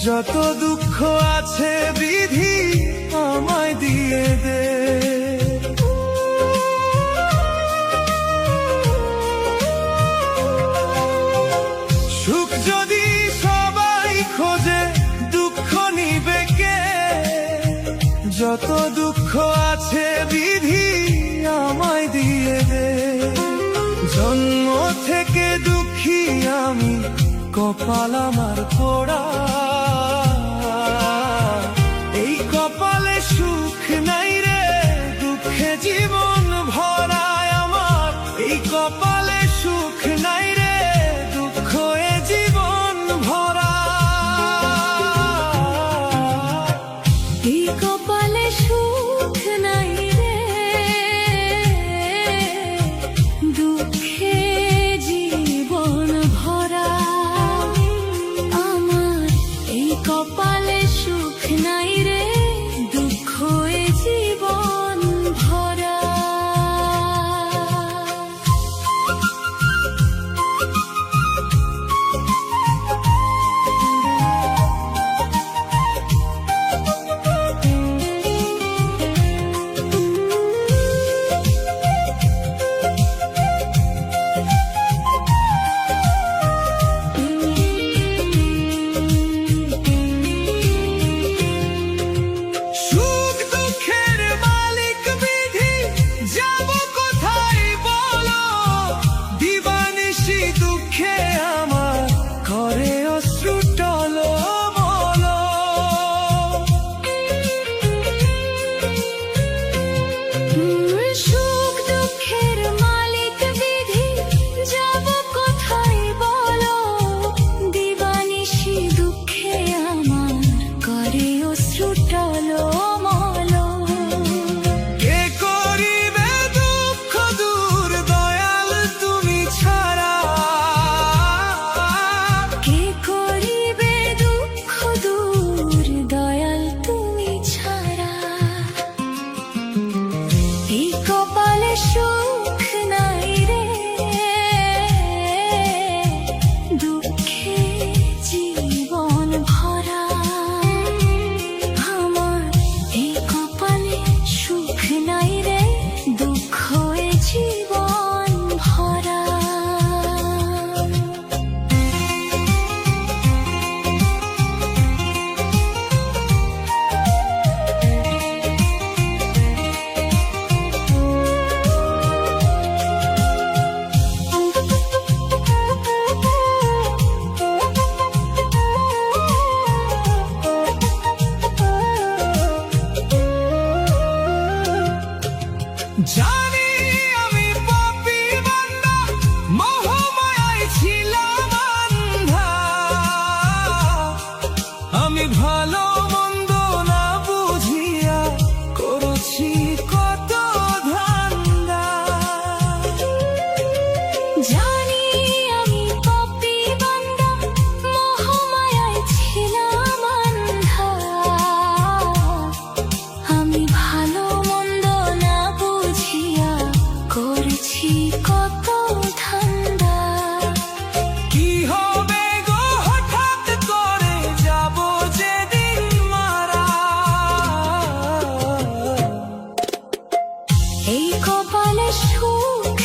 যত দুঃখ আছে বিধি আমায় দিয়ে দে। সুখ যদি সবাই খোঁজে দুঃখ নিবে কে? যত দুঃখ আছে বিধি আমায় দিয়ে দে। জন্ম থেকে দুঃখী আমি, কপাল আমার পোড়া। এই কপালে সুখ নাই রে, দুঃখে জীবন ভরা আমার। এই কপালে সুখ নাই রে, দুঃখ এ জীবন ভরা। এই কপালে সুখ নাই রে, দুঃখে জীবন ভরা আমার। এই কপালে সুখ নাই রে, দুঃখ এ জীবন ভরা। সুখ নাই রে, দুঃখে জীবন ভরা আমার। এই কপালে সুখ নাই রে, দুঃখ এ জীবন ভরা। জানি আমি পাপী বান্দা, মোহমায়ায় ছিলাম অন্ধা। আমি ভালো মন্দ না বুঝিয়া করেছি কত ধান্দা। জানি আমি পাপী বান্দা, মোহমায়ায় ছিলাম অন্ধা। আমি ভালো করেছি কত ধান্দা। কি হবে গো হঠাৎ করে যাব যেদিন মারা। এই কপালে সুখ